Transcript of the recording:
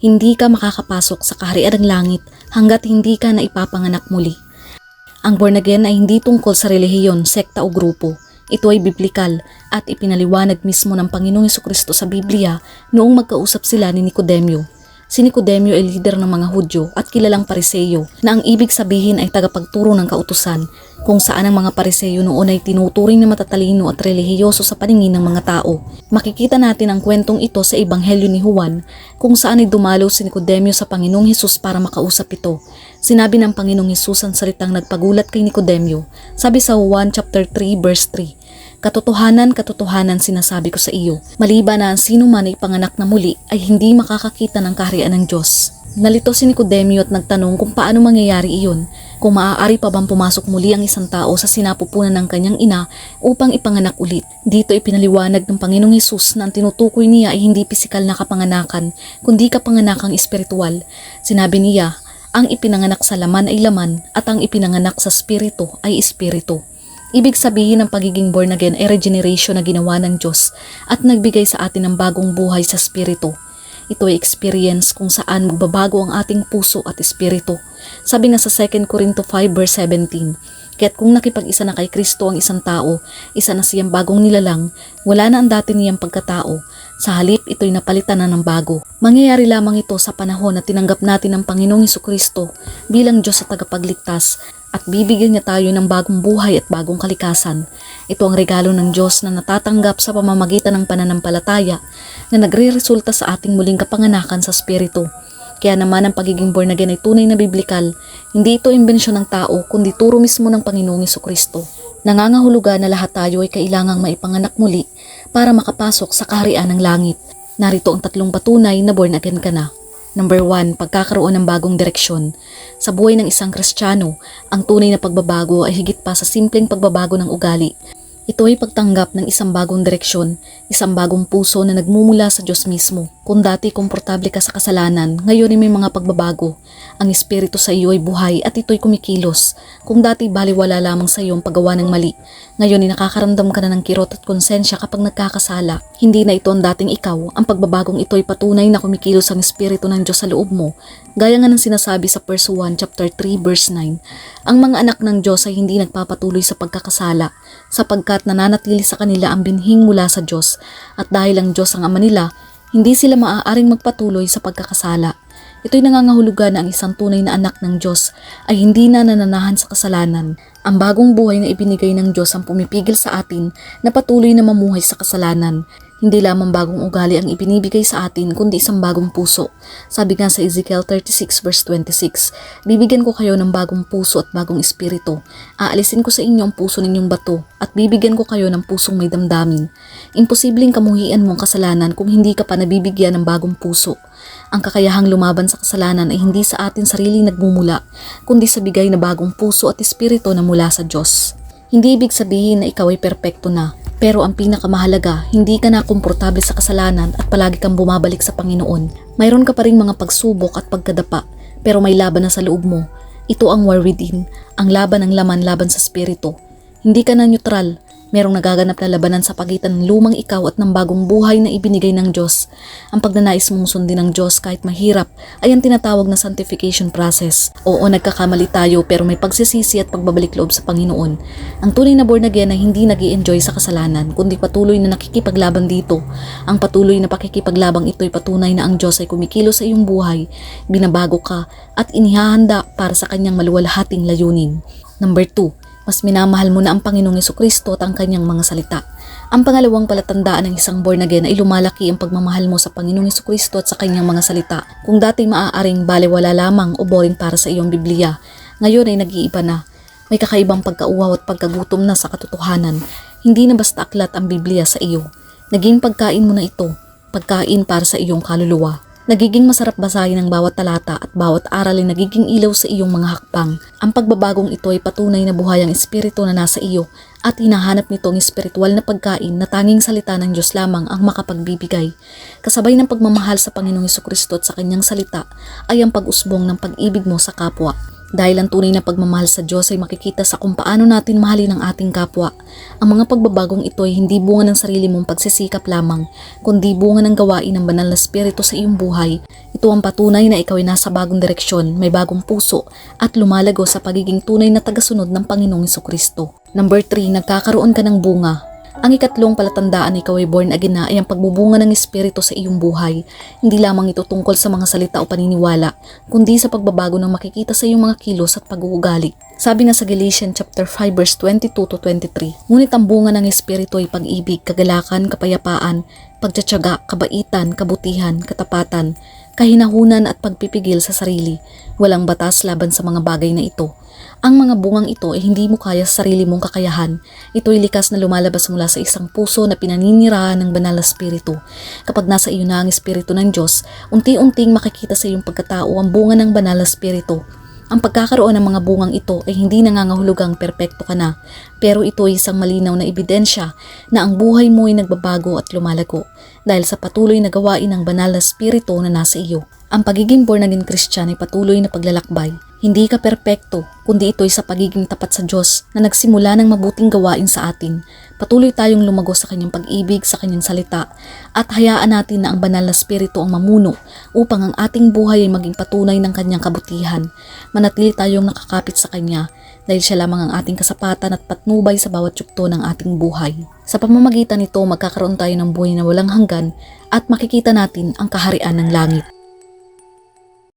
Hindi ka makakapasok sa kaharian ng langit hanggat hindi ka na ipapanganak muli. Ang born again ay hindi tungkol sa relihiyon, sekta o grupo. Ito ay biblikal at ipinaliwanag mismo ng Panginoong Hesukristo sa Biblia noong magkausap sila ni Nicodemio. Si Nicodemio ay lider ng mga Hudyo at kilalang Pariseyo na ang ibig sabihin ay tagapagturo ng kautusan, kung saan ang mga Pariseyo noon ay tinuturing na matatalino at relihiyoso sa paningin ng mga tao. Makikita natin ang kwentong ito sa Ebanghelyo ni Juan, kung saan ay dumalo si Nicodemio sa Panginoong Hesus para makausap ito. Sinabi ng Panginoong Hesus ang salitang nagpagulat kay Nicodemio. Sabi sa Juan chapter 3 verse 3, "Katotohanan, katotohanan sinasabi ko sa iyo, maliban na ang sino man ay panganak na muli ay hindi makakakita ng kaharian ng Diyos." Nalito si Nicodemio at nagtanong kung paano mangyayari iyon, kung maaari pa bang pumasok muli ang isang tao sa sinapupunan ng kanyang ina upang ipanganak ulit. Dito ipinaliwanag ng Panginoong Hesus na ang tinutukoy niya ay hindi pisikal na kapanganakan, kundi kapanganakang espiritual. Sinabi niya, ang ipinanganak sa laman ay laman at ang ipinanganak sa espiritu ay espiritu. Ibig sabihin ng pagiging born again ay regeneration na ginawa ng Diyos at nagbigay sa atin ng bagong buhay sa espiritu. Ito ay experience kung saan magbabago ang ating puso at espiritu. Sabi nga sa 2 Corinto 5 verse 17, "Kaya't kung nakipag-isa na kay Kristo ang isang tao, isa na siyang bagong nilalang, wala na ang dati niyang pagkatao. Sa halip, ito'y napalitan na ng bago." Mangyayari lamang ito sa panahon na tinanggap natin ang Panginoong Hesukristo bilang Diyos at tagapagligtas at bibigyan niya tayo ng bagong buhay at bagong kalikasan. Ito ang regalo ng Diyos na natatanggap sa pamamagitan ng pananampalataya na nagre-resulta sa ating muling kapanganakan sa Espiritu. Kaya naman ang pagiging born again ay tunay na biblikal. Hindi ito imbensyon ng tao kundi turo mismo ng Panginoong Hesukristo. Nangangahulugan na lahat tayo ay kailangang maipanganak muli para makapasok sa kaharian ng langit. Narito ang 3 patunay na born again ka na. Number 1, pagkakaroon ng bagong direksyon. Sa buhay ng isang Kristiyano, ang tunay na pagbabago ay higit pa sa simpleng pagbabago ng ugali. Ito ay pagtanggap ng isang bagong direksyon, isang bagong puso na nagmumula sa Diyos mismo. Kung dati komportable ka sa kasalanan, ngayon ay may mga pagbabago. Ang espiritu sa iyo ay buhay at ito'y kumikilos. Kung dati baliwala lamang sa iyo ang paggawa ng mali, ngayon ay nakakaramdam ka na ng kirot at konsensya kapag nagkakasala. Hindi na ito ang dating ikaw. Ang pagbabagong ito ay patunay na kumikilos ang espiritu ng Diyos sa loob mo. Gaya nga ng sinasabi sa 1 chapter 3 verse 9, ang mga anak ng Diyos ay hindi nagpapatuloy sa pagkakasala, sapagkat nananatili sa kanila ang binhing mula sa Diyos, at dahil ang Diyos ang ama nila, hindi sila maaaring magpatuloy sa pagkakasala. Ito'y nangangahulugan na ang isang tunay na anak ng Diyos ay hindi na nananahan sa kasalanan. Ang bagong buhay na ibinigay ng Diyos ang pumipigil sa atin na patuloy na mamuhay sa kasalanan. Hindi lamang bagong ugali ang ibinibigay sa atin kundi isang bagong puso. Sabi nga sa Ezekiel 36 verse 26, "Bibigyan ko kayo ng bagong puso at bagong espiritu. Aalisin ko sa inyo ang puso ninyong bato at bibigyan ko kayo ng pusong may damdamin." Imposibleng kamuhian mo ang kasalanan kung hindi ka pa nabibigyan ng bagong puso. Ang kakayahang lumaban sa kasalanan ay hindi sa atin sariling nagmumula, kundi sa bigay na bagong puso at espiritu na mula sa Diyos. Hindi ibig sabihin na ikaw ay perpekto na. Pero ang pinakamahalaga, hindi ka na komportable sa kasalanan at palagi kang bumabalik sa Panginoon. Mayroon ka pa ring mga pagsubok at pagkadapa, pero may laban na sa loob mo. Ito ang war within, ang laban ng laman laban sa espiritu. Hindi ka na neutral. Merong nagaganap na labanan sa pagitan ng lumang ikaw at ng bagong buhay na ibinigay ng Diyos. Ang pagnanais mong sundin ng Diyos kahit mahirap ay ang tinatawag na sanctification process. Oo, nagkakamali tayo pero may pagsisisi at pagbabalik loob sa Panginoon. Ang tunay na born again ay hindi nag-i-enjoy sa kasalanan, kundi patuloy na nakikipaglaban dito. Ang patuloy na pakikipaglabang ito ay patunay na ang Diyos ay kumikilos sa iyong buhay, binabago ka at inihahanda para sa kanyang maluwalhating layunin. Number 2, mas minamahal mo na ang Panginoong Hesukristo at ang kanyang mga salita. Ang pangalawang palatandaan ng isang born again ay lumalaki ang pagmamahal mo sa Panginoong Hesukristo at sa kanyang mga salita. Kung dati maaaring balewala lamang o boring para sa iyong Biblia, ngayon ay nag-iiba na. May kakaibang pagkauhaw at pagkagutom na sa katotohanan. Hindi na basta aklat ang Biblia sa iyo. Naging pagkain mo na ito, pagkain para sa iyong kaluluwa. Nagiging masarap basahin ang bawat talata at bawat aral ay nagiging ilaw sa iyong mga hakbang. Ang pagbabagong ito ay patunay na buhay ang espiritu na nasa iyo at hinahanap nito ang espiritual na pagkain na tanging salita ng Diyos lamang ang makapagbibigay. Kasabay ng pagmamahal sa Panginoong Hesukristo at sa kanyang salita ay ang pag-usbong ng pag-ibig mo sa kapwa. Dahil ang tunay na pagmamahal sa Diyos ay makikita sa kung paano natin mahalin ang ating kapwa. Ang mga pagbabagong ito ay hindi bunga ng sarili mong pagsisikap lamang, kundi bunga ng gawain ng banal na Espiritu sa iyong buhay. Ito ang patunay na ikaw ay nasa bagong direksyon, may bagong puso, at lumalago sa pagiging tunay na tagasunod ng Panginoong Hesukristo. Number 3, nagkakaroon ka ng bunga. Ang ikatlong palatandaan na ikaw ay born again na ay ang pagbubunga ng Espiritu sa iyong buhay. Hindi lamang ito tungkol sa mga salita o paniniwala, kundi sa pagbabago ng makikita sa iyong mga kilos at pag-uugali. Sabi nga sa Galatians chapter 5 verse 22 to 23, ngunit ang bunga ng Espiritu ay pag-ibig, kagalakan, kapayapaan, pagtitiyaga, kabaitan, kabutihan, katapatan, kahinahunan at pagpipigil sa sarili. Walang batas laban sa mga bagay na ito. Ang mga bungang ito ay hindi mo kaya sa sarili mong kakayahan. Ito ay likas na lumalabas mula sa isang puso na pinaninirahan ng banal na Espiritu. Kapag nasa iyo na ang Espiritu ng Diyos, unti-unting makikita sa iyong pagkatao ang bunga ng banal na Espiritu. Ang pagkakaroon ng mga bungang ito ay hindi nangangahulugang perpekto ka na, pero ito ay isang malinaw na ebidensya na ang buhay mo ay nagbabago at lumalago dahil sa patuloy na gawain ng banal na Espiritu na nasa iyo. Ang pagiging born again Christian ay patuloy na paglalakbay. Hindi ka perpekto, kundi ito'y sa pagiging tapat sa Diyos na nagsimula ng mabuting gawain sa atin. Patuloy tayong lumago sa kanyang pag-ibig, sa kanyang salita, at hayaan natin na ang banal na Espiritu ang mamuno upang ang ating buhay ay maging patunay ng kanyang kabutihan. Manatili tayong nakakapit sa kanya dahil siya lamang ang ating kasapatan at patnubay sa bawat yugto ng ating buhay. Sa pamamagitan nito, magkakaroon tayo ng buhay na walang hanggan at makikita natin ang kaharian ng langit.